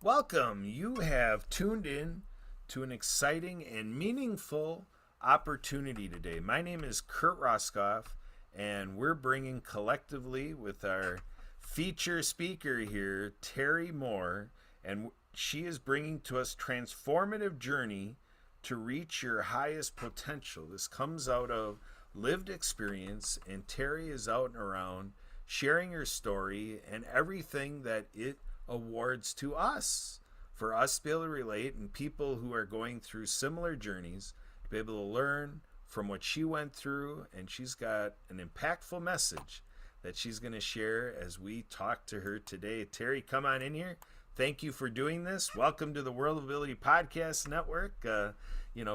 Welcome. You have tuned in to an exciting and meaningful opportunity today. My name is Kurt Roskoff, and we're bringing collectively with our feature speaker here, Terry Moore, and she is bringing to us Transformative Journey to Reach Your Highest Potential. This comes out of lived experience, and Terry is out and around sharing her story and everything that it awards to us for us to be able to relate and people who are going through similar journeys to be able to learn from what she went through. And she's got an impactful message that she's going to share as we talk to her today. Terry, come on in here. Thank you for doing this. Welcome to the World of Ability Podcast Network,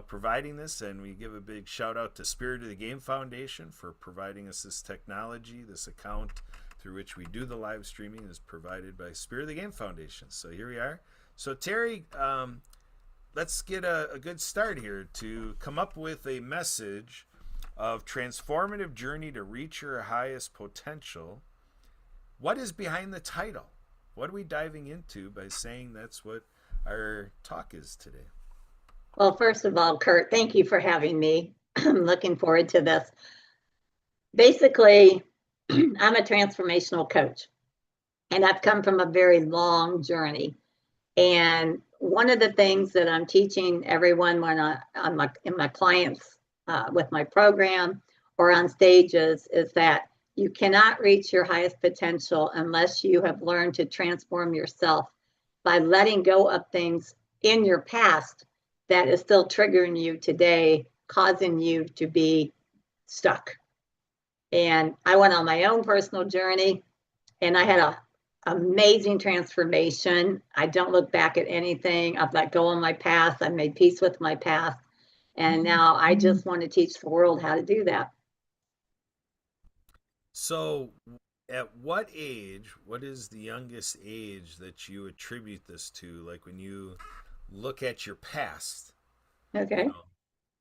providing this. And we give a big shout out to Spirit of the Game Foundation for providing us this technology. This account through which we do the live streaming is provided by Spirit of the Game Foundation. So here we are. So Terry, let's get a good start here to come up with a message of transformative journey to reach your highest potential. What is behind the title? What are we diving into by saying that's what our talk is today? Well, first of all, Kurt, thank you for having me. I'm looking forward to this. Basically, I'm a transformational coach, and I've come from a very long journey. And one of the things that I'm teaching everyone when in my clients with my program or on stages is that you cannot reach your highest potential unless you have learned to transform yourself by letting go of things in your past that is still triggering you today, causing you to be stuck. And I went on my own personal journey, and I had an amazing transformation. I don't look back at anything. I've let go of my past. I've made peace with my past. And now I just want to teach the world how to do that. So, at what age, what is the youngest age that you attribute this to? Like when you look at your past, you Okay. know,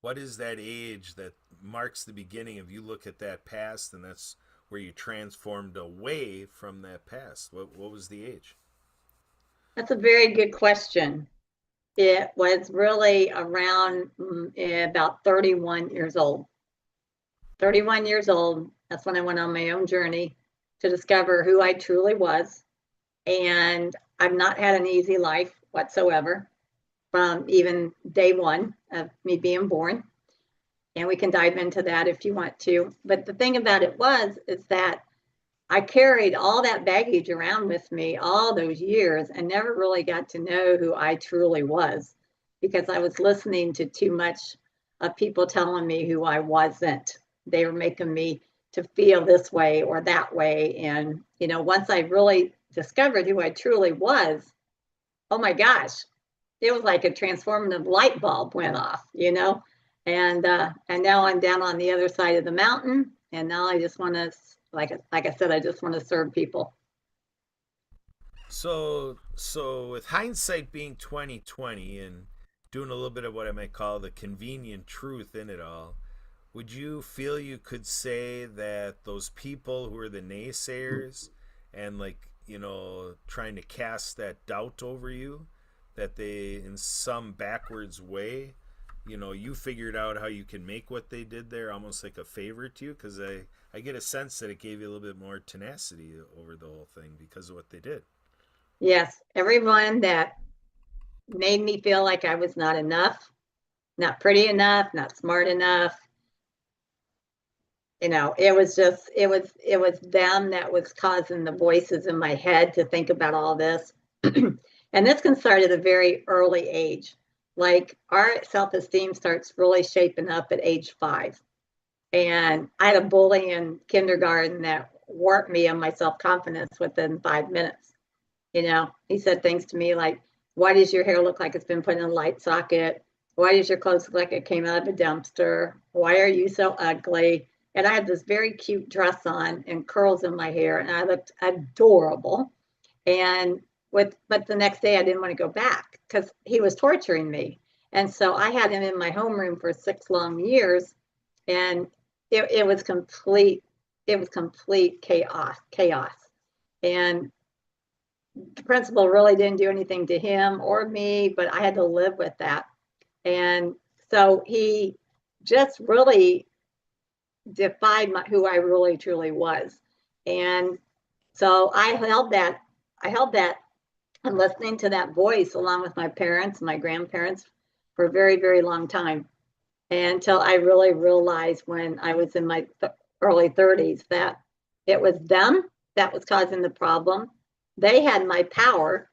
what is that age that marks the beginning of you look at that past and that's where you transformed away from that past? What was the age? That's a very good question. It was really around about 31 years old. 31 years old, that's when I went on my own journey to discover who I truly was. And I've not had an easy life whatsoever from even day one of me being born. And we can dive into that if you want to. But the thing about it is that I carried all that baggage around with me all those years and never really got to know who I truly was because I was listening to too much of people telling me who I wasn't. They were making me to feel this way or that way. And, once I really discovered who I truly was, oh my gosh, it was like a transformative light bulb went off. And now I'm down on the other side of the mountain, and now I just want to, like I said, I just want to serve people. So with hindsight being 2020 and doing a little bit of what I might call the convenient truth in it all, would you feel you could say that those people who are the naysayers and trying to cast that doubt over you, that they in some backwards way, you figured out how you can make what they did there almost like a favor to you? Because I get a sense that it gave you a little bit more tenacity over the whole thing because of what they did. Yes, everyone that made me feel like I was not enough, not pretty enough, not smart enough. It was them that was causing the voices in my head to think about all this. And this can start at a very early age. Like our self-esteem starts really shaping up at age 5. And I had a bully in kindergarten that warped me on my self-confidence within 5 minutes. He said things to me like, why does your hair look like it's been put in a light socket? Why does your clothes look like it came out of a dumpster? Why are you so ugly? And I had this very cute dress on and curls in my hair, and I looked adorable. And but the next day I didn't want to go back because he was torturing me. And so I had him in my homeroom for 6 long years, and it was complete chaos. And the principal really didn't do anything to him or me, but I had to live with that. And so he just really defied who I really truly was. And so I held that and listening to that voice along with my parents and my grandparents for a very, very long time until I really realized when I was in my early 30s that it was them that was causing the problem. They had my power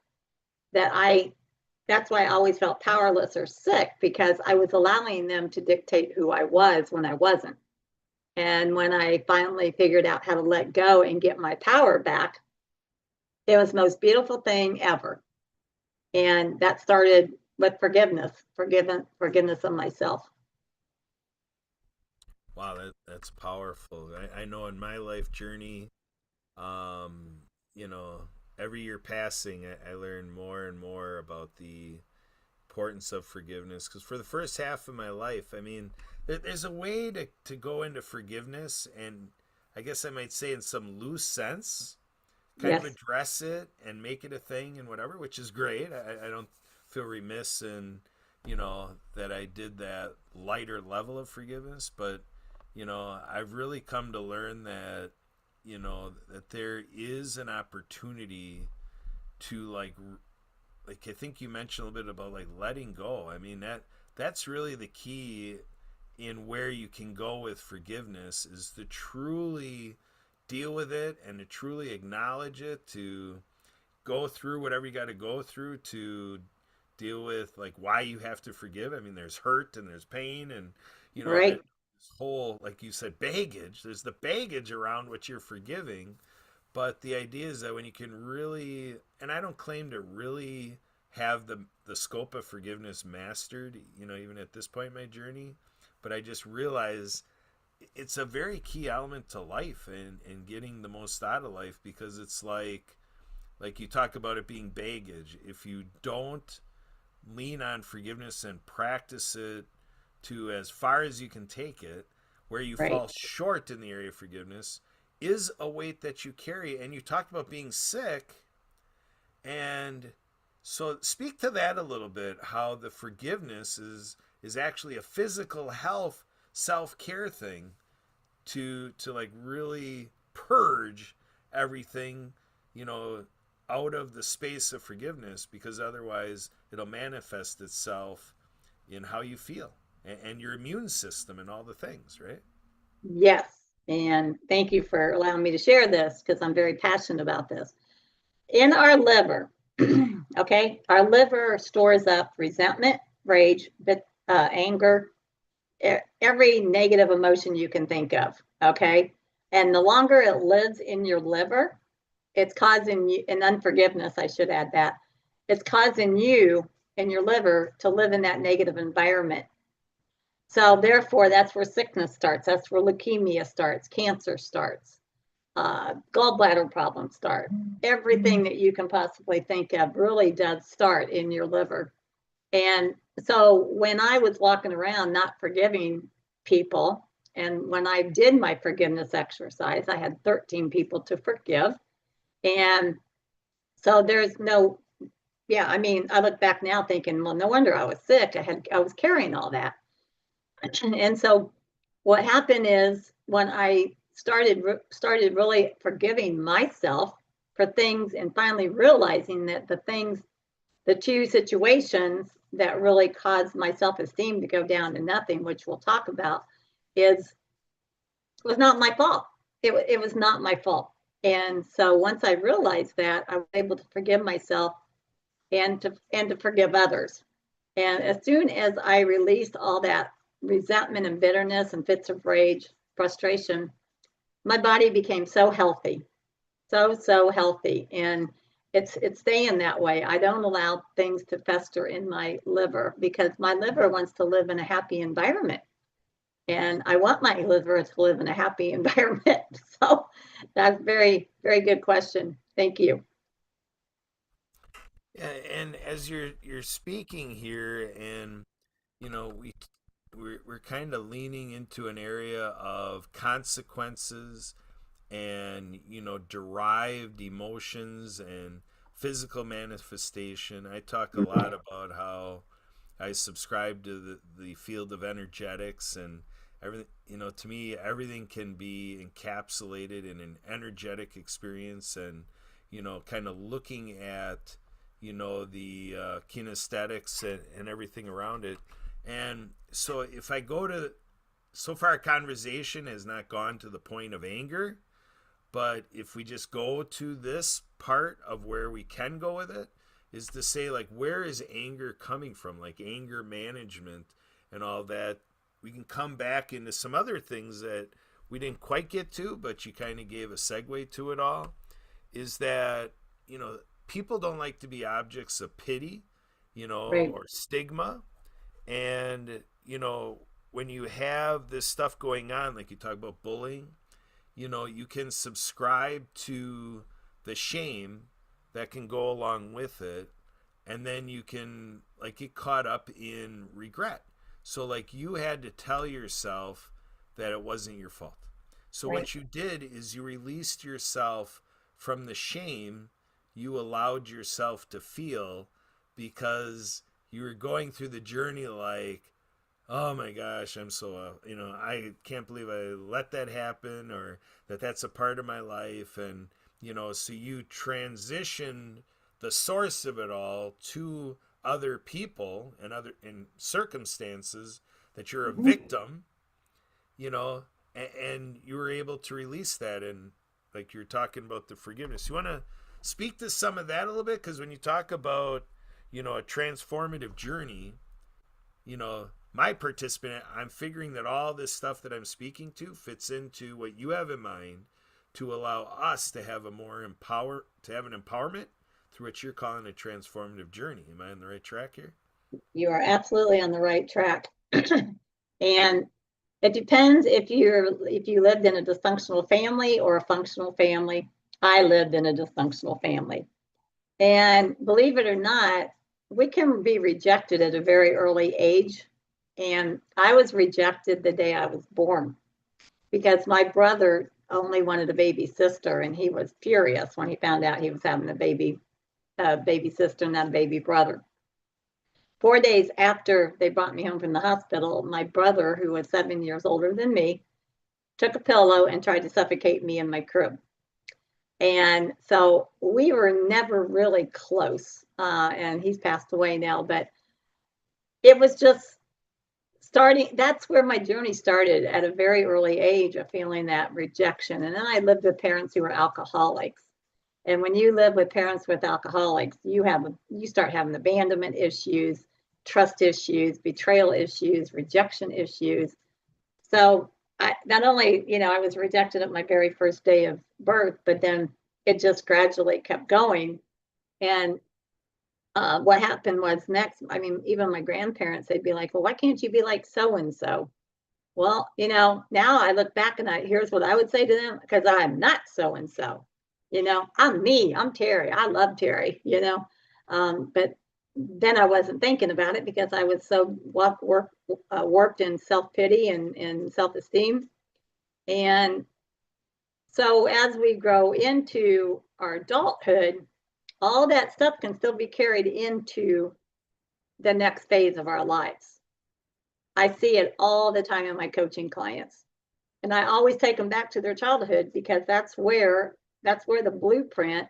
that that's why I always felt powerless or sick because I was allowing them to dictate who I was when I wasn't. And when I finally figured out how to let go and get my power back, it was the most beautiful thing ever. And that started with forgiveness of myself. Wow, that's powerful. I know in my life journey, um, you know, every year passing, I learn more and more about the importance of forgiveness. Because for the first half of my life, I mean, there's a way to go into forgiveness, and I guess I might say in some loose sense, kind of Yes, address it and make it a thing and whatever, which is great. I don't feel remiss in, that I did that lighter level of forgiveness, but, I've really come to learn that, that there is an opportunity to like I think you mentioned a little bit about like letting go. I mean that's really the key in where you can go with forgiveness is to truly deal with it and to truly acknowledge it, to go through whatever you got to go through to deal with like why you have to forgive. I mean, there's hurt and there's pain and right, this whole, like you said, baggage. There's the baggage around what you're forgiving, but the idea is that when you can really, and I don't claim to really have the scope of forgiveness mastered, even at this point in my journey, but I just realize it's a very key element to life and getting the most out of life, because it's like you talk about it being baggage. If you don't lean on forgiveness and practice it to as far as you can take it, where you right. fall short in the area of forgiveness is a weight that you carry. And you talked about being sick, and so speak to that a little bit, how the forgiveness is actually a physical health self-care thing to like really purge everything, you know, out of the space of forgiveness, because otherwise it'll manifest itself in how you feel and your immune system and all the things, right? Yes. And thank you for allowing me to share this because I'm very passionate about this. In our liver, okay, our liver stores up resentment, rage, anger, every negative emotion you can think of. Okay. And the longer it lives in your liver, it's causing you, and unforgiveness, I should add that, it's causing you and your liver to live in that negative environment. So, therefore, that's where sickness starts. That's where leukemia starts, cancer starts, gallbladder problems start. Everything that you can possibly think of really does start in your liver. And so when I was walking around not forgiving people, and when I did my forgiveness exercise, I had 13 people to forgive. And so there's no, yeah, I mean, I look back now thinking, well, no wonder I was sick. I was carrying all that. And so what happened is when I started really forgiving myself for things and finally realizing that the two situations that really caused my self-esteem to go down to nothing, which we'll talk about, is was not my fault. It was not my fault. And so once I realized that, I was able to forgive myself and to forgive others. And as soon as I released all that resentment and bitterness and fits of rage, frustration, my body became so healthy, so healthy. And it's staying that way. I don't allow things to fester in my liver because my liver wants to live in a happy environment. And I want my liver to live in a happy environment. So that's very, very good question. Thank you. And as you're speaking here, and we're kind of leaning into an area of consequences and derived emotions and physical manifestation. I talk a lot about how I subscribe to the field of energetics and everything. To me, everything can be encapsulated in an energetic experience, and kind of looking at the kinesthetics and everything around it. And so, if I go to so far, our conversation has not gone to the point of anger, but if we just go to this part of where we can go with it, is to say, like, where is anger coming from? Like anger management and all that. We can come back into some other things that we didn't quite get to, but you kind of gave a segue to it all. Is that, people don't like to be objects of pity, Right. or stigma. And, when you have this stuff going on, like you talk about bullying, you can subscribe to the shame that can go along with it, and then you can like get caught up in regret. So like you had to tell yourself that it wasn't your fault. So Right. what you did is you released yourself from the shame you allowed yourself to feel, because you were going through the journey like, oh my gosh, I'm so I can't believe I let that happen, or that's a part of my life. And so you transition the source of it all to other people and other in circumstances, that you're a Mhm. victim, and you were able to release that. And like you're talking about the forgiveness, you want to speak to some of that a little bit, because when you talk about a transformative journey, my participant, I'm figuring that all this stuff that I'm speaking to fits into what you have in mind, to allow us to have an empowerment through what you're calling a transformative journey. Am I on the right track here? You are absolutely on the right track. And it depends if you lived in a dysfunctional family or a functional family. I lived in a dysfunctional family. And believe it or not, we can be rejected at a very early age. And I was rejected the day I was born because my brother only wanted a baby sister, and he was furious when he found out he was having a baby sister, not a baby brother. 4 days after they brought me home from the hospital, my brother, who was 7 years older than me, took a pillow and tried to suffocate me in my crib. And so we were never really close. And he's passed away now, but it was just starting. That's where my journey started at a very early age of feeling that rejection. And then I lived with parents who were alcoholics. And when you live with parents with alcoholics, you start having abandonment issues, trust issues, betrayal issues, rejection issues. So I not only, I was rejected at my very first day of birth, but then it just gradually kept going. And what happened was next, I mean, even my grandparents, they'd be like, well, why can't you be like so and so? Well, now I look back and here's what I would say to them, because I'm not so and so. I'm me. I'm Terry. I love Terry, but then I wasn't thinking about it because I was so warped in self pity and self esteem. And so as we grow into our adulthood, all that stuff can still be carried into the next phase of our lives. I see it all the time in my coaching clients. And I always take them back to their childhood because that's where the blueprint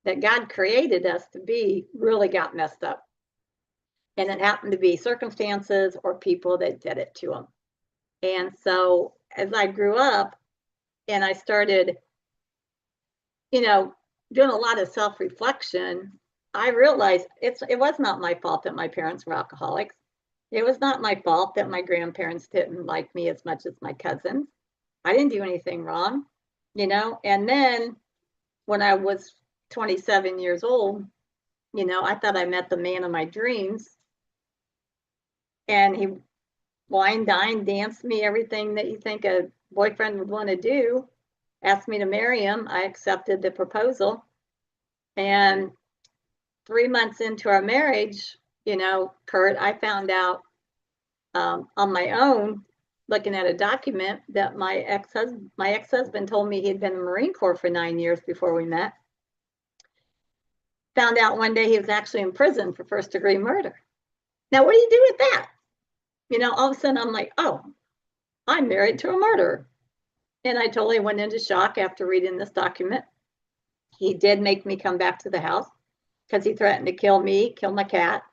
that God created us to be really got messed up. And it happened to be circumstances or people that did it to them. And so as I grew up and I started, you know, doing a lot of self-reflection, I realized it was not my fault that my parents were alcoholics. It was not my fault that my grandparents didn't like me as much as my cousins. I didn't do anything wrong. And then when I was 27 years old, I thought I met the man of my dreams. And he wine, dine, danced me, everything that you think a boyfriend would want to do, asked me to marry him. I accepted the proposal. And 3 months into our marriage, Kurt, I found out on my own, looking at a document, that my ex-husband told me he had been in the Marine Corps for 9 years before we met. found out one day he was actually in prison for first-degree murder. Now, what do you do with that? All of a sudden I'm like, oh, I'm married to a murderer. And I totally went into shock after reading this document. He did make me come back to the house because he threatened to kill me, kill my cat,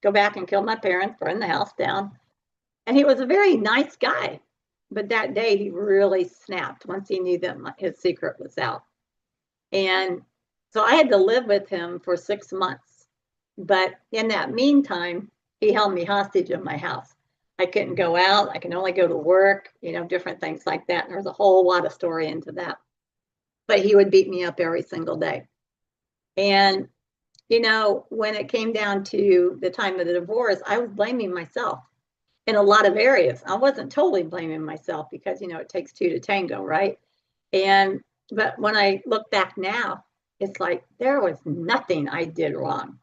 go back and kill my parents, burn the house down. And he was a very nice guy. But that day he really snapped once he knew that his secret was out. And so I had to live with him for 6 months. But in that meantime, he held me hostage in my house. I couldn't go out. I can only go to work, different things like that. And there's a whole lot of story into that. But he would beat me up every single day. And, when it came down to the time of the divorce, I was blaming myself in a lot of areas. I wasn't totally blaming myself because, it takes two to tango, right? But when I look back now, it's like there was nothing I did wrong.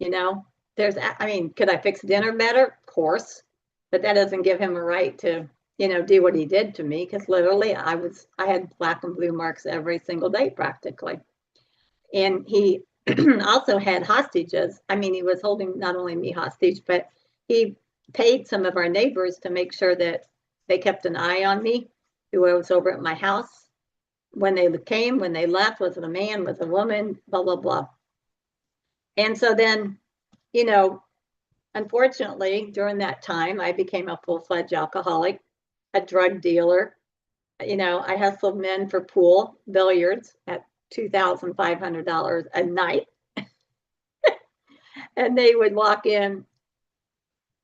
Could I fix dinner better? Of course, but that doesn't give him a right to, do what he did to me, because literally I had black and blue marks every single day practically. And he also had hostages. He was holding not only me hostage, but he paid some of our neighbors to make sure that they kept an eye on me, who was over at my house. When they came, when they left, was it a man, was it a woman, blah, blah, blah. And so then, unfortunately, during that time, I became a full-fledged alcoholic, a drug dealer. I hustled men for pool billiards at $2,500 a night. And they would walk in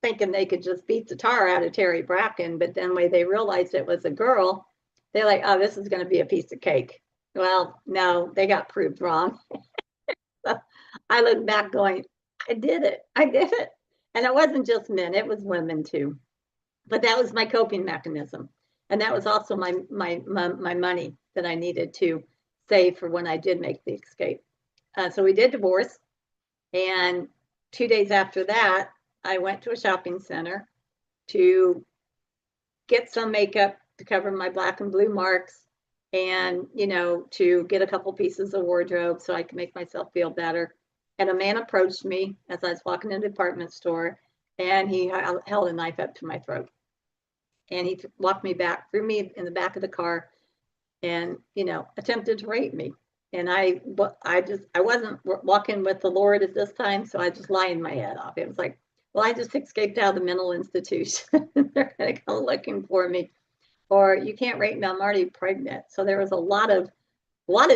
thinking they could just beat the tar out of Terry Bracken. But then when they realized it was a girl, they're like, oh, this is going to be a piece of cake. Well, no, they got proved wrong. So I look back going, I did it. And it wasn't just men, it was women too. But that was my coping mechanism. And that was also my money that I needed to save for when I did make the escape. So we did divorce. And 2 days after that, I went to a shopping center to get some makeup to cover my black and blue marks, and to get a couple pieces of wardrobe so I could make myself feel better. And a man approached me as I was walking in the department store, and he held a knife up to my throat. And he walked me back, threw me in the back of the car, and attempted to rape me. And I wasn't walking with the Lord at this time, so I just lying my head off. It was like, well, I just escaped out of the mental institution. They're going to come looking for me. Or you can't rape me, I'm already pregnant. So there was a lot of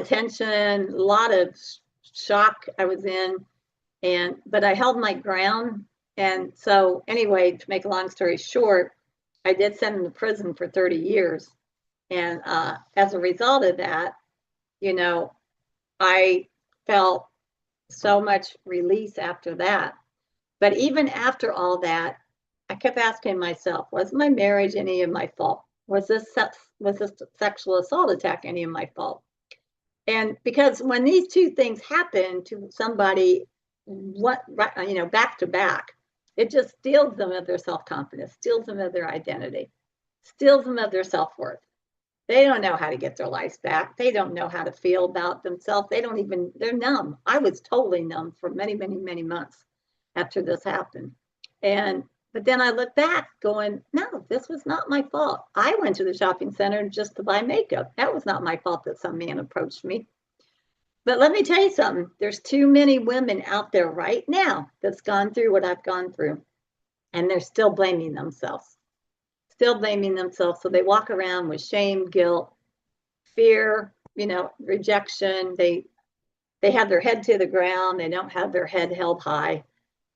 tension, a lot of shock I was in, but I held my ground. And so anyway, to make a long story short, I did send him to prison for 30 years. And as a result of that, I felt so much release after that. But even after all that, I kept asking myself, was my marriage any of my fault? Was this sexual assault attack any of my fault? And because when these two things happen to somebody, back to back, it just steals them of their self-confidence, steals them of their identity, steals them of their self-worth. They don't know how to get their lives back. They don't know how to feel about themselves. They're numb. I was totally numb for many, many, many months after this happened. But then I look back going, no, this was not my fault. I went to the shopping center just to buy makeup. That was not my fault that some man approached me. But let me tell you something. There's too many women out there right now that's gone through what I've gone through, and they're still blaming themselves. So they walk around with shame, guilt, fear, rejection. They have their head to the ground. They don't have their head held high.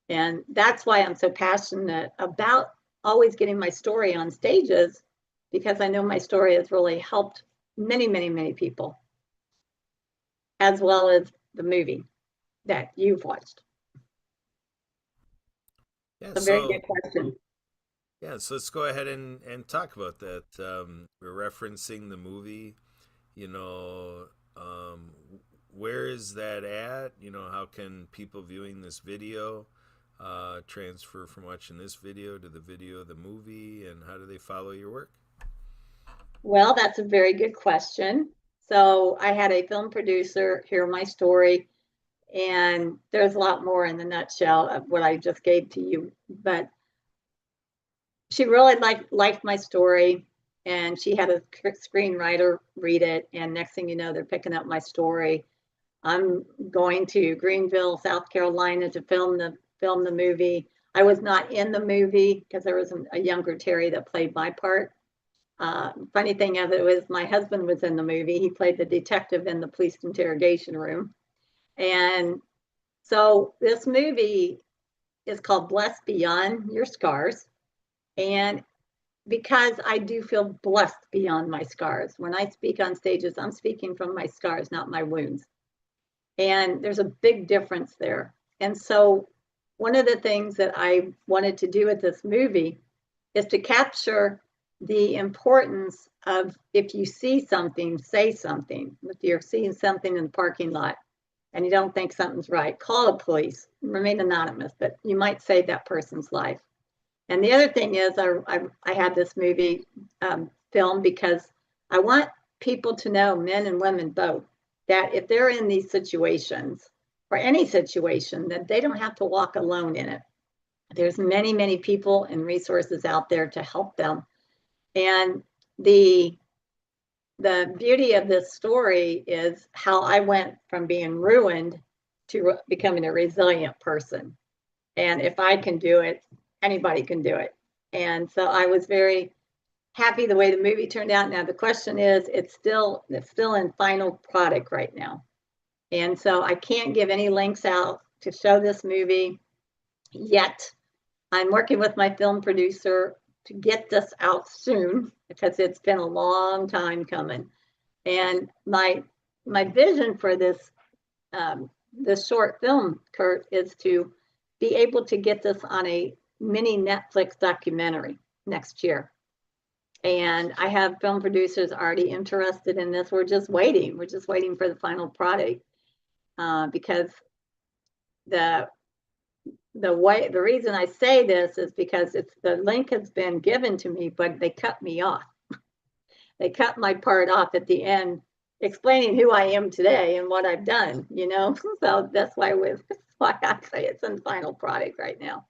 And that's why I'm so passionate about always getting my story on stages, because I know my story has really helped many, many, many people, as well as the movie that you've watched. Yeah, It's a very good question. yeah, so let's go ahead and talk about that. We're referencing the movie, you know, where is that at? How can people viewing this video transfer from watching this video to the video of the movie, and how do they follow your work? Well, that's a very good question. So I had a film producer hear my story, And there's a lot more in the nutshell of what I just gave to you. But she really liked my story, and she had a screenwriter read it. And next thing you know, they're picking up my story. I'm going to Greenville, South Carolina to film the movie. I was not in the movie because there was a younger Terry that played my part. Funny thing of it was my husband was in the movie. He played the detective in the police interrogation room. And so this movie is called Blessed Beyond Your Scars. And because I do feel blessed beyond my scars. When I speak on stages, I'm speaking from my scars, not my wounds. And there's a big difference there. And so one of the things that I wanted to do with this movie is to capture the importance of, if you see something, say something. If you're seeing something in the parking lot and you don't think something's right, call the police, remain anonymous, but you might save that person's life. And the other thing is, I had this movie filmed because I want people to know, men and women both, that if they're in these situations, or any situation, that they don't have to walk alone in it. There's many, many people and resources out there to help them. And the beauty of this story is how I went from being ruined to becoming a resilient person. And if I can do it, anybody can do it. And so I was very happy the way the movie turned out. Now the question is, it's still in final product right now. And so I can't give any links out to show this movie yet. I'm working with my film producer to get this out soon because it's been a long time coming. And my vision for this short film, Kurt, is to be able to get this on a mini Netflix documentary next year. And I have film producers already interested in this. We're just waiting. We're just waiting for the final product because the reason I say this is because the link has been given to me, but they cut me off. They cut my part off at the end, explaining who I am today and what I've done, you know? So that's why I say it's in final product right now.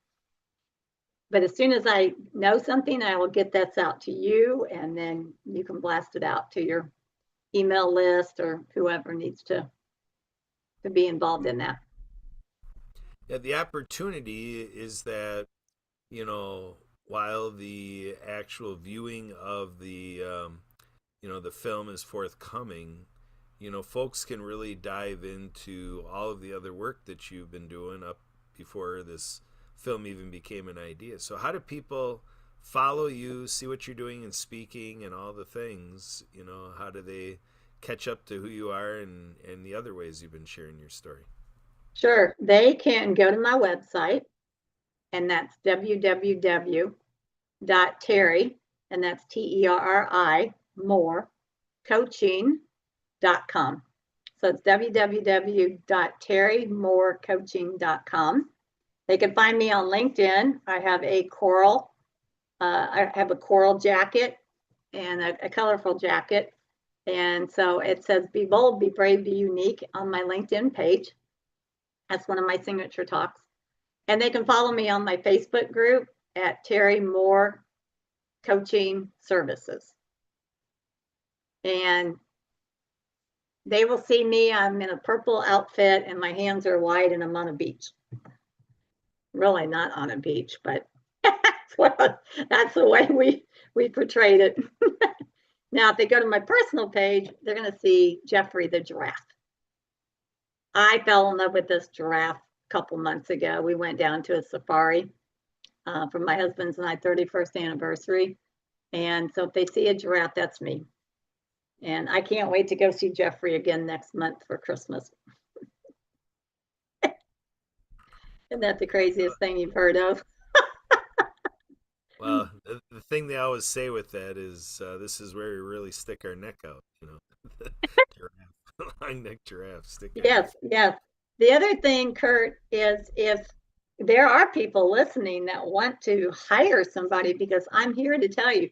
But as soon as I know something, I will get that out to you, and then you can blast it out to your email list or whoever needs to be involved in that. Yeah, the opportunity is that, you know, while the actual viewing of the film is forthcoming, folks can really dive into all of the other work that you've been doing up before this film even became an idea. So how do people follow you, see what you're doing in speaking and all the things? How do they catch up to who you are and the other ways you've been sharing your story? Sure. They can go to my website, and that's www.terry, and that's TERRI, more, coaching.com. So it's www.terrymorecoaching.com. They can find me on LinkedIn. I have a coral jacket and a colorful jacket. And so it says, be bold, be brave, be unique on my LinkedIn page. That's one of my signature talks. And they can follow me on my Facebook group at Terry Moore Coaching Services. And they will see me. I'm in a purple outfit and my hands are white and I'm on a beach. Really not on a beach, but that's the way we portrayed it. Now, if they go to my personal page, they're going to see Jeffrey the giraffe. I fell in love with this giraffe a couple months ago. We went down to a safari for my husband's and I 31st anniversary. And so if they see a giraffe, that's me. And I can't wait to go see Jeffrey again next month for Christmas. Isn't that the craziest thing you've heard of? Well, the thing they always say with that is this is where we really stick our neck out. The giraffe, long neck giraffe, stick our neck. Yes, yes. The other thing, Kurt, is if there are people listening that want to hire somebody, because I'm here to tell you,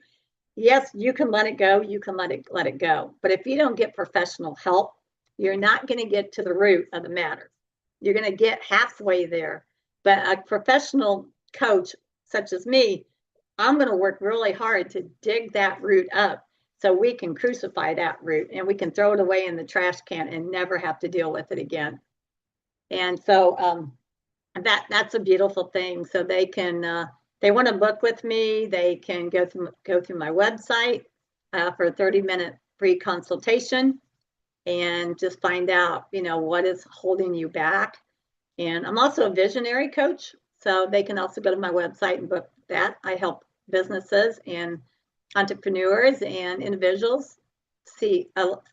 yes, you can let it go, you can let it go. But if you don't get professional help, you're not going to get to the root of the matter. You're going to get halfway there. But a professional coach such as me, I'm going to work really hard to dig that root up so we can crucify that root and we can throw it away in the trash can and never have to deal with it again. And so that's a beautiful thing. So they can, they want to book with me, they can go through my website for a 30-minute free consultation and just find out, what is holding you back. And I'm also a visionary coach, so they can also go to my website and book that. I help businesses and entrepreneurs and individuals be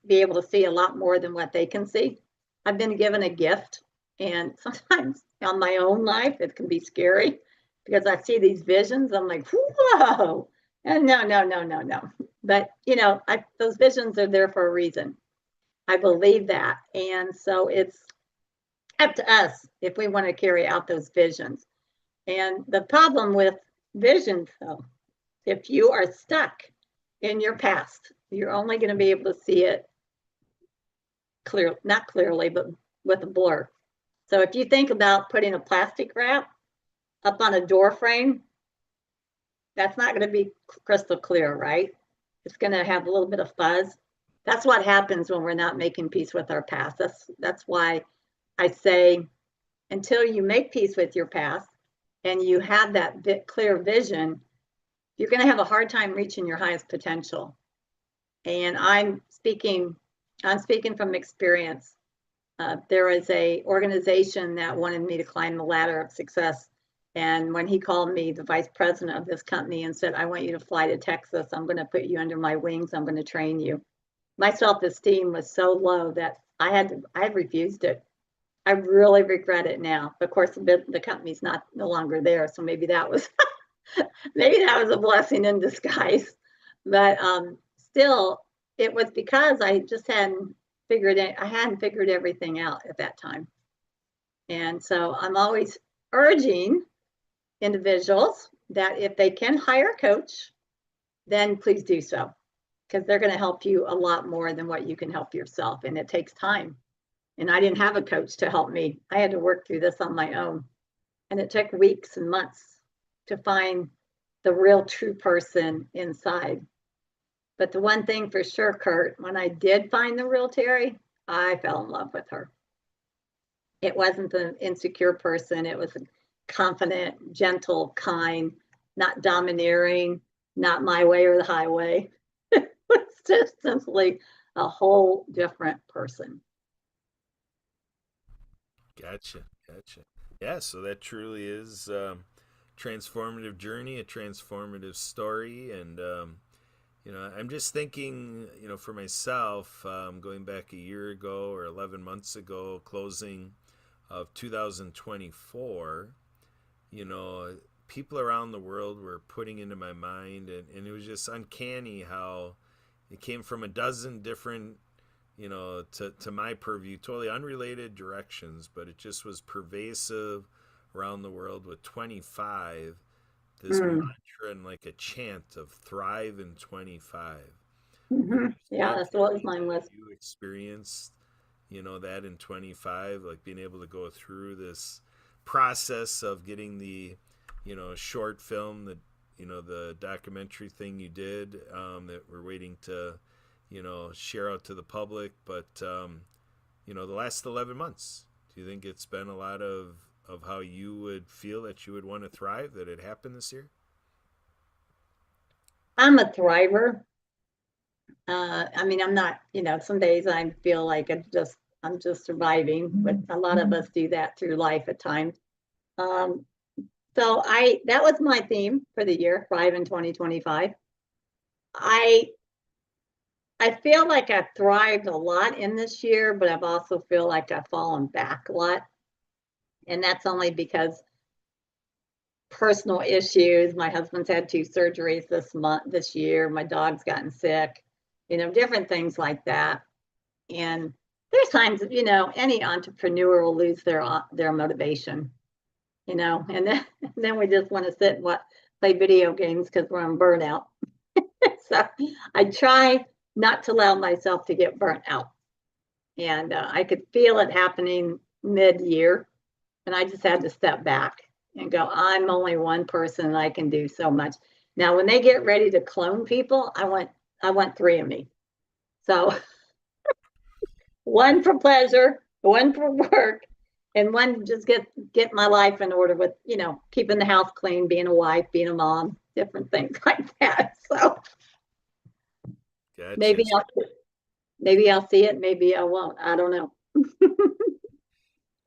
able to see a lot more than what they can see. I've been given a gift, and sometimes on my own life, it can be scary because I see these visions. I'm like, whoa, and no. But those visions are there for a reason. I believe that, and so it's up to us if we want to carry out those visions. And the problem with visions, though, if you are stuck in your past, you're only going to be able to see it not clearly, but with a blur. So if you think about putting a plastic wrap up on a door frame, that's not going to be crystal clear, right? It's going to have a little bit of fuzz. That's what happens when we're not making peace with our past. That's why I say, until you make peace with your past and you have that clear vision, you're going to have a hard time reaching your highest potential. And I'm speaking from experience. There is a organization that wanted me to climb the ladder of success. And when he called me the vice president of this company and said, I want you to fly to Texas, I'm going to put you under my wings, I'm going to train you. My self-esteem was so low that I refused it. I really regret it now. Of course, the company's no longer there, so maybe that was a blessing in disguise. But still, it was because I just hadn't figured everything out at that time. And so I'm always urging individuals that if they can hire a coach, then please do so, because they're going to help you a lot more than what you can help yourself, and it takes time. And I didn't have a coach to help me. I had to work through this on my own. And it took weeks and months to find the real true person inside. But the one thing for sure, Kurt, when I did find the real Terry, I fell in love with her. It wasn't an insecure person. It was a confident, gentle, kind, not domineering, not my way or the highway. It was just simply a whole different person. Gotcha. Yeah, so that truly is transformative journey, a transformative story, and I'm just thinking, for myself, going back a year ago or 11 months ago, closing of 2024, people around the world were putting into my mind, and it was just uncanny how it came from a dozen different, to my purview, totally unrelated directions, but it just was pervasive around the world with 25, this mantra and like a chant of thrive in 25. Mm-hmm. Yeah, that's what mine was. You experienced, that in 25, like being able to go through this process of getting the, short film, the documentary thing you did, that we're waiting to, share out to the public. But, the last 11 months, do you think it's been a lot of how you would feel that you would want to thrive, that it happened this year? I'm a thriver. I'm not, some days I feel like I'm just surviving, but a lot of us do that through life at times. So that was my theme for the year, thrive in 2025. I feel like I've thrived a lot in this year, but I've also feel like I've fallen back a lot. And that's only because personal issues. My husband's had 2 surgeries this year. My dog's gotten sick, different things like that. And there's times, any entrepreneur will lose their motivation, and then we just want to sit and play video games because we're on burnout. So I try not to allow myself to get burnt out. And I could feel it happening mid-year, and I just had to step back and go, I'm only one person and I can do so much. Now, when they get ready to clone people, I want three of me. So one for pleasure, one for work, and one just get my life in order with, keeping the house clean, being a wife, being a mom, different things like that. So Gotcha. maybe I'll see it, maybe I won't. I don't know.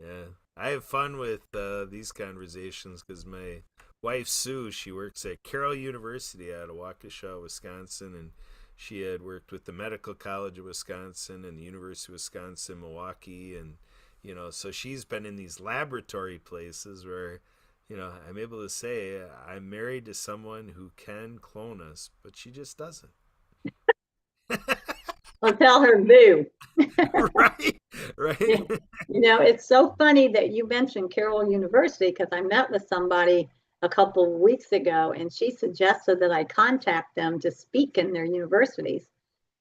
Yeah, I have fun with these conversations because my wife Sue, she works at Carroll University out of Waukesha, Wisconsin, and she had worked with the Medical College of Wisconsin and the University of Wisconsin Milwaukee, and so she's been in these laboratory places where I'm able to say I'm married to someone who can clone us, but she just doesn't. I'll tell her boo. Right, right. Yeah. It's so funny that you mentioned Carroll University because I met with somebody a couple of weeks ago and she suggested that I contact them to speak in their universities.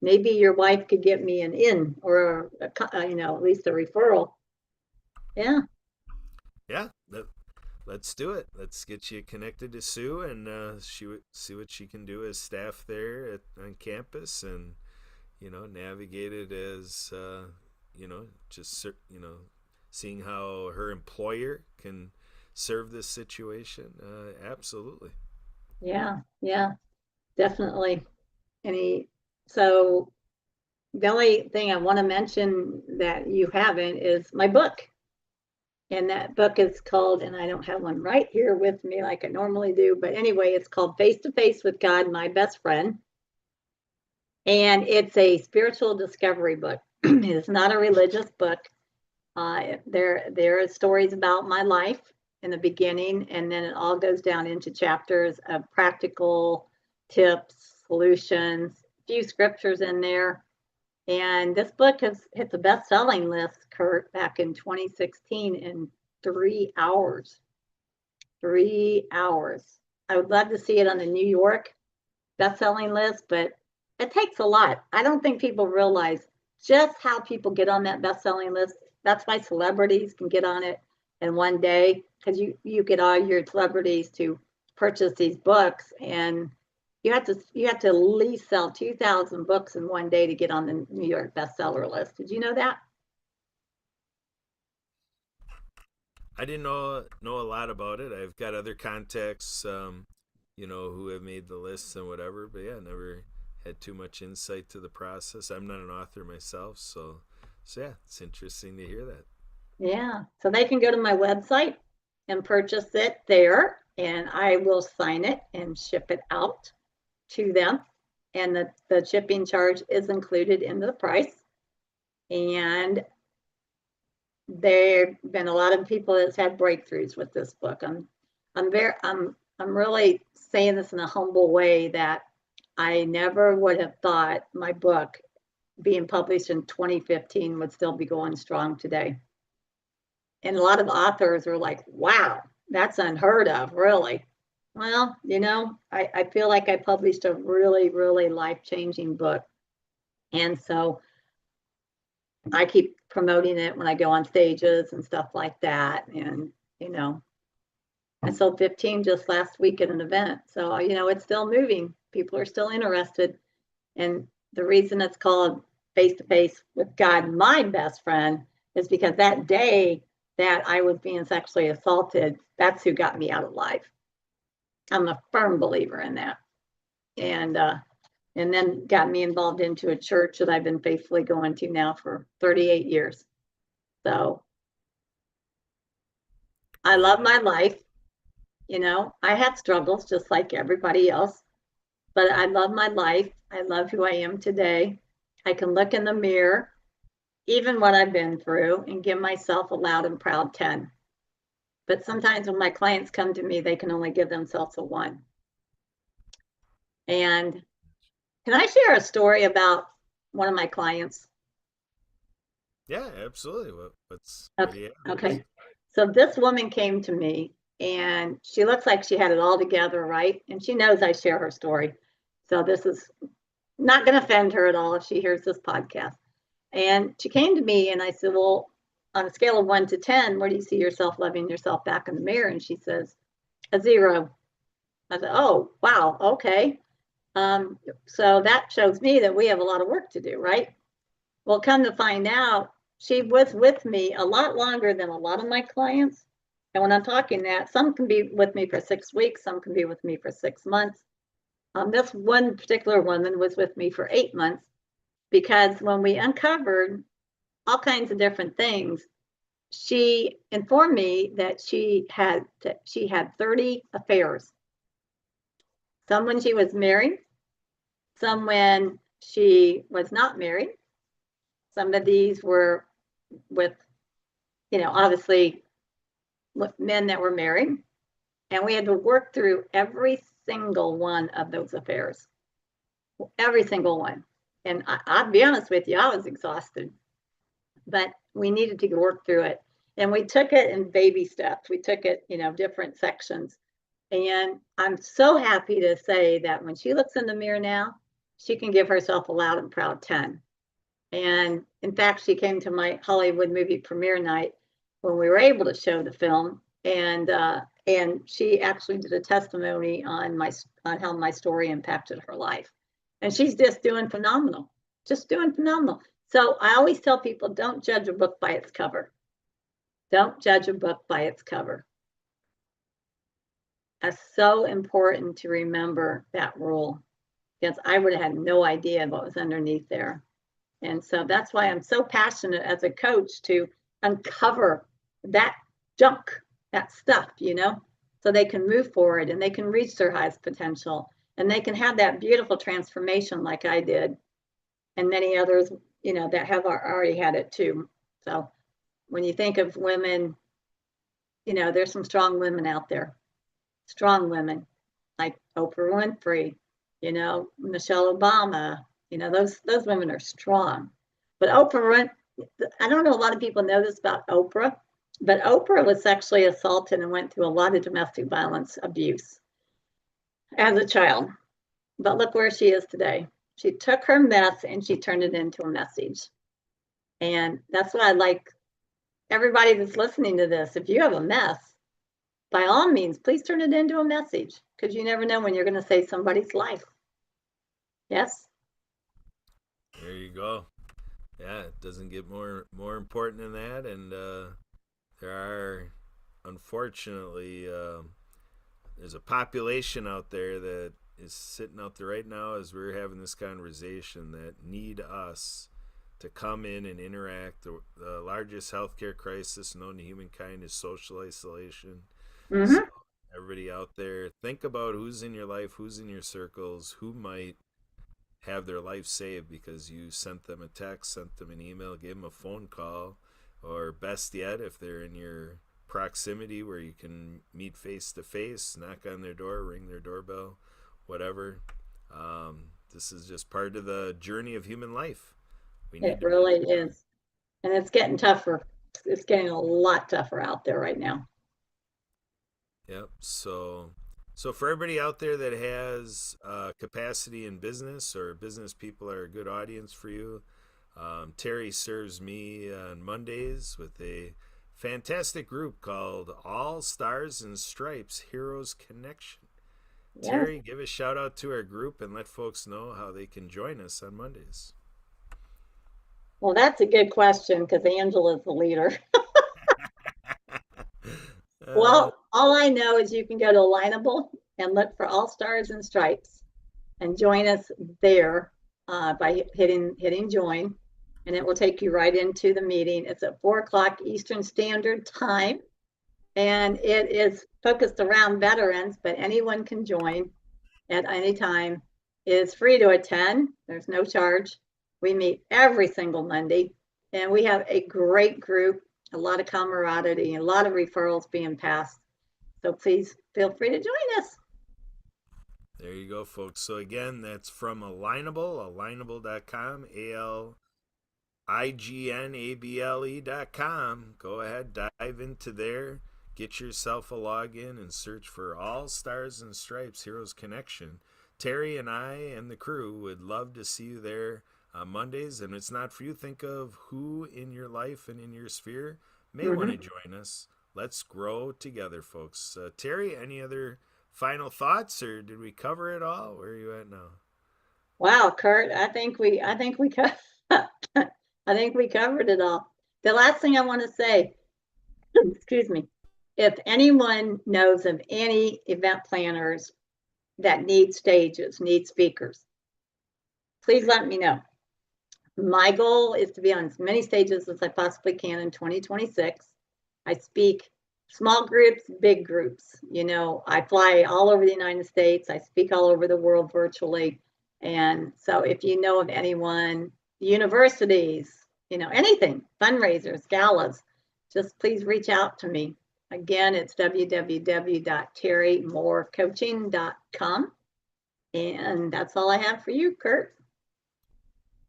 Maybe your wife could get me an in or, at least a referral. Yeah. Yeah, let's do it. Let's get you connected to Sue and see what she can do as staff there on campus, and navigate it as just seeing how her employer can serve this situation. Absolutely. Yeah. Yeah. Definitely. Any, so the only thing I want to mention that you haven't is my book. And that book is called, and I don't have one right here with me like I normally do, but anyway, it's called Face to Face with God, My Best Friend. And it's a spiritual discovery book. It's not a religious book. There are stories about my life in the beginning, and then it all goes down into chapters of practical tips, solutions, a few scriptures in there. And this book has hit the best-selling list, Kurt, back in 2016 in 3 hours. 3 hours. I would love to see it on the New York best-selling list, but it takes a lot. I don't think people realize just how people get on that best-selling list. That's why celebrities can get on it in one day, because you get all your celebrities to purchase these books, and you have to at least sell 2,000 books in one day to get on the New York bestseller list. Did you know that? I didn't know a lot about it. I've got other contacts, who have made the lists and whatever. But yeah, never had too much insight to the process. I'm not an author myself, so yeah, it's interesting to hear that. Yeah. So they can go to my website and purchase it there, and I will sign it and ship it out to them. And the shipping charge is included in the price. And there have been a lot of people that's had breakthroughs with this book. I'm really saying this in a humble way that I never would have thought my book being published in 2015 would still be going strong today. And a lot of authors are like, wow, that's unheard of, really. Well, I feel like I published a really, really life-changing book. And so I keep promoting it when I go on stages and stuff like that. And, I sold 15 just last week at an event. So, it's still moving. People are still interested. And the reason it's called Face to Face with God, My Best Friend, is because that day that I was being sexually assaulted, that's who got me out of life. I'm a firm believer in that. And then got me involved into a church that I've been faithfully going to now for 38 years. So I love my life. I had struggles just like everybody else, but I love my life. I love who I am today. I can look in the mirror, even what I've been through, and give myself a loud and proud 10. But sometimes when my clients come to me, they can only give themselves a 1. And can I share a story about one of my clients? Yeah, absolutely. What do Okay. you Okay. So this woman came to me and she looks like she had it all together, right? And she knows I share her story. So this is not going to offend her at all if she hears this podcast. And she came to me and I said, well, on a scale of 1 to 10, where do you see yourself loving yourself back in the mirror? And she says, a 0. I said, oh, wow, okay. So that shows me that we have a lot of work to do, right? Well, come to find out, she was with me a lot longer than a lot of my clients. And when I'm talking that, some can be with me for 6 weeks, some can be with me for 6 months. This one particular woman was with me for 8 months because when we uncovered all kinds of different things, she informed me that she had 30 affairs. Some when she was married, some when she was not married. Some of these were with, obviously with men that were married. And we had to work through every single one of those affairs, every single one. And I'll be honest with you, I was exhausted, but we needed to work through it. And we took it in baby steps. We took it, different sections. And I'm so happy to say that when she looks in the mirror now, she can give herself a loud and proud 10. And in fact, she came to my Hollywood movie premiere night when we were able to show the film. And she actually did a testimony on how my story impacted her life. And she's just doing phenomenal, just doing phenomenal. So I always tell people, don't judge a book by its cover. Don't judge a book by its cover. It's so important to remember that rule, because I would have had no idea what was underneath there. And so that's why I'm so passionate as a coach to uncover that junk, that stuff, so they can move forward and they can reach their highest potential and they can have that beautiful transformation like I did, and many others, that have already had it too. So when you think of women, there's some strong women out there, strong women like Oprah Winfrey, Michelle Obama, those women are strong. But Oprah, I don't know a lot of people know this about Oprah, but Oprah was sexually assaulted and went through a lot of domestic violence abuse as a child. But look where she is today. She took her mess and she turned it into a message. And that's why I like everybody that's listening to this. If you have a mess, by all means, please turn it into a message, because you never know when you're going to save somebody's life. Yes? There you go. Yeah, it doesn't get more important than that. And there are, unfortunately, there's a population out there that is sitting out there right now as we're having this conversation that need us to come in and interact. The largest healthcare crisis known to humankind is social isolation. Mm-hmm. So everybody out there, think about who's in your life, who's in your circles, who might have their life saved because you sent them a text, sent them an email, gave them a phone call, or best yet, if they're in your proximity where you can meet face to face, knock on their door, ring their doorbell, whatever. This is just part of the journey of human life. We need It to really make it. is. And it's getting tougher. It's getting a lot tougher out there right now. Yep. So for everybody out there that has capacity in business, or business people are a good audience for you, Terry serves me on Mondays with a fantastic group called All Stars and Stripes Heroes Connection. Yes. Terry, give a shout out to our group and let folks know how they can join us on Mondays. Well, that's a good question, because Angela's the leader. uh, Well, all I know is you can go to Alignable and look for All Stars and Stripes and join us there by hitting join, and it will take you right into the meeting. It's at 4 o'clock Eastern Standard Time, and it is focused around veterans, but anyone can join at any time. It is free to attend. There's no charge. We meet every single Monday, and we have a great group, a lot of camaraderie, a lot of referrals being passed. So please feel free to join us. there you go, folks. So again, that's from alignable.com, alignable.com. Go ahead, dive into there, get yourself a login, and search for All Stars and Stripes Heroes Connection. Terry and I and the crew would love to see you there on Mondays. And if it's not for you, think of who in your life and in your sphere may want to Hmm. join us. Let's grow together, folks. Terry, any other final thoughts, or did we cover it all? Where are you at now? Wow, Kurt, I think we covered it all. The last thing I want to say, excuse me, if anyone knows of any event planners that need stages, need speakers, please let me know. My goal is to be on as many stages as I possibly can in 2026. I speak small groups, big groups. You know, I fly all over the United States. I speak all over the world virtually. And so if you know of anyone, universities, you know, anything, fundraisers, galas, just please reach out to me. Again, it's www.terrymorecoaching.com. And that's all I have for you, Kurt.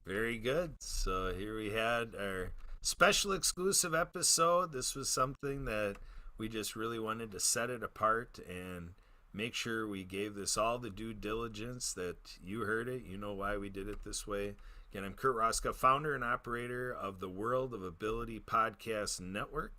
Very good. So here we had our special exclusive episode. This was something that we just really wanted to set it apart and make sure we gave this all the due diligence that you heard it. You know why we did it this way. Again, I'm Kurt Roska, founder and operator of the World of Ability Podcast Network.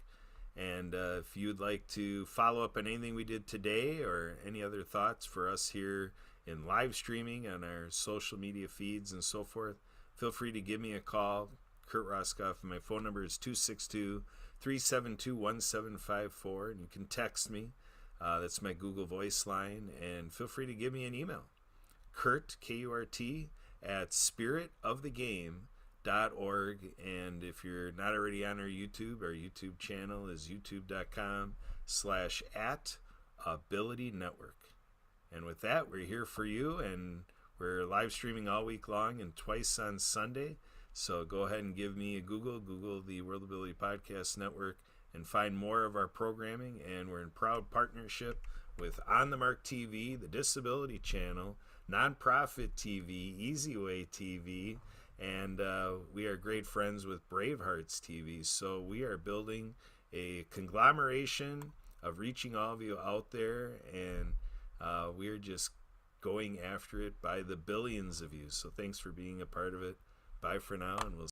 And if you'd like to follow up on anything we did today or any other thoughts for us here in live streaming on our social media feeds and so forth, feel free to give me a call. Kurt Roskoff. My phone number is 262-372-1754. And you can text me. That's my Google Voice line. And feel free to give me an email. Kurt, K-U-R-T, at spiritofthegame.org. And if you're not already on our YouTube channel is youtube.com/at Ability Network. And with that, we're here for you, and we're live streaming all week long and twice on Sunday. So go ahead and give me a Google the World Ability Podcast Network, and find more of our programming. And we're in proud partnership with On the Mark TV, the Disability Channel, Nonprofit TV, Easy Way TV, and we are great friends with Bravehearts TV. So we are building a conglomeration of reaching all of you out there, and we're just going after it by the billions of you. So thanks for being a part of it. Bye for now, and we'll